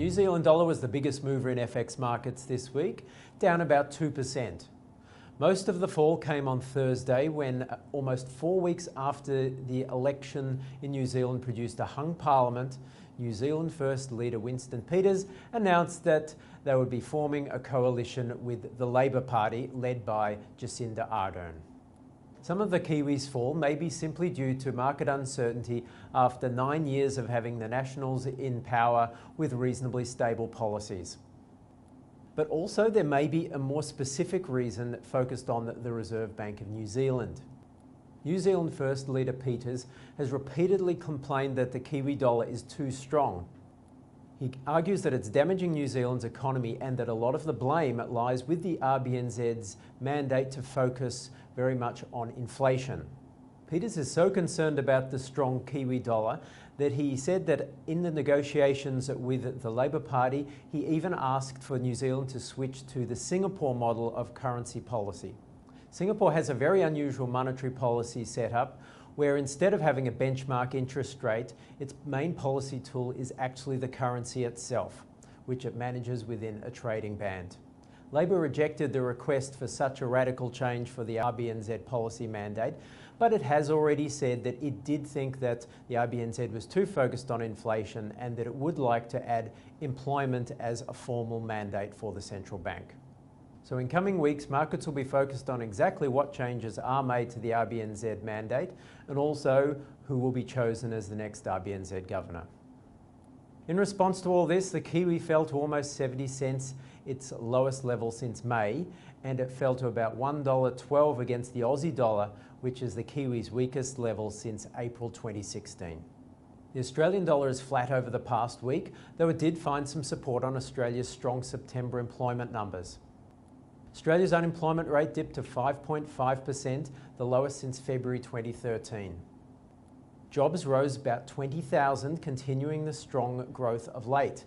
New Zealand dollar was the biggest mover in FX markets this week, down about 2%. Most of the fall came on Thursday when, almost 4 weeks after the election in New Zealand produced a hung parliament, New Zealand First leader Winston Peters announced that they would be forming a coalition with the Labour Party led by Jacinda Ardern. Some of the Kiwis' fall may be simply due to market uncertainty after 9 years of having the Nationals in power with reasonably stable policies. But also there may be a more specific reason focused on the Reserve Bank of New Zealand. New Zealand First leader Peters has repeatedly complained that the Kiwi dollar is too strong. He argues that it's damaging New Zealand's economy and that a lot of the blame lies with the RBNZ's mandate to focus very much on inflation. Peters is so concerned about the strong Kiwi dollar that he said that in the negotiations with the Labour Party, he even asked for New Zealand to switch to the Singapore model of currency policy. Singapore has a very unusual monetary policy setup where instead of having a benchmark interest rate, its main policy tool is actually the currency itself, which it manages within a trading band. Labor rejected the request for such a radical change for the RBNZ policy mandate, but it has already said that it did think that the RBNZ was too focused on inflation and that it would like to add employment as a formal mandate for the central bank. So in coming weeks, markets will be focused on exactly what changes are made to the RBNZ mandate and also who will be chosen as the next RBNZ governor. In response to all this, the Kiwi fell to almost 70 cents, its lowest level since May, and it fell to about $1.12 against the Aussie dollar, which is the Kiwi's weakest level since April 2016. The Australian dollar is flat over the past week, though it did find some support on Australia's strong September employment numbers. Australia's unemployment rate dipped to 5.5%, the lowest since February 2013. Jobs rose about 20,000, continuing the strong growth of late.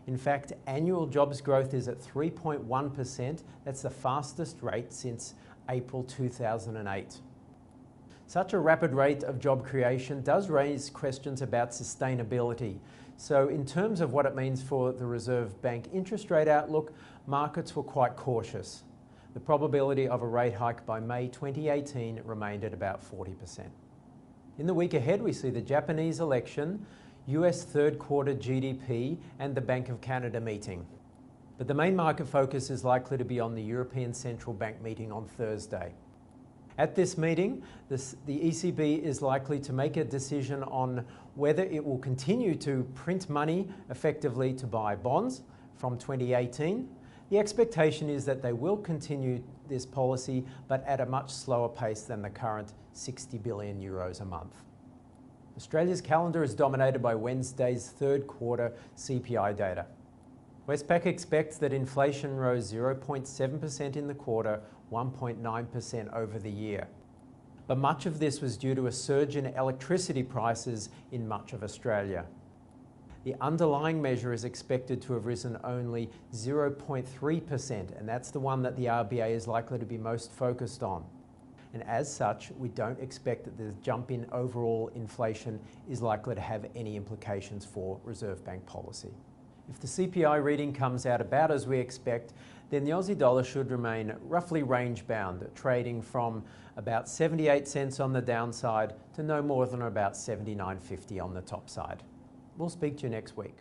In fact, annual jobs growth is at 3.1%. That's the fastest rate since April 2008. Such a rapid rate of job creation does raise questions about sustainability. So in terms of what it means for the Reserve Bank interest rate outlook, markets were quite cautious. The probability of a rate hike by May 2018 remained at about 40%. In the week ahead, we see the Japanese election, US third quarter GDP, and the Bank of Canada meeting. But the main market focus is likely to be on the European Central Bank meeting on Thursday. At this meeting, the ECB is likely to make a decision on whether it will continue to print money effectively to buy bonds from 2018. The expectation is that they will continue this policy, but at a much slower pace than the current 60 billion euros a month. Australia's calendar is dominated by Wednesday's third quarter CPI data. Westpac expects that inflation rose 0.7% in the quarter, 1.9% over the year. But much of this was due to a surge in electricity prices in much of Australia. The underlying measure is expected to have risen only 0.3%, and that's the one that the RBA is likely to be most focused on. And as such, we don't expect that the jump in overall inflation is likely to have any implications for Reserve Bank policy. If the CPI reading comes out about as we expect, then the Aussie dollar should remain roughly range-bound, trading from about 78 cents on the downside to no more than about 79.50 on the top side. We'll speak to you next week.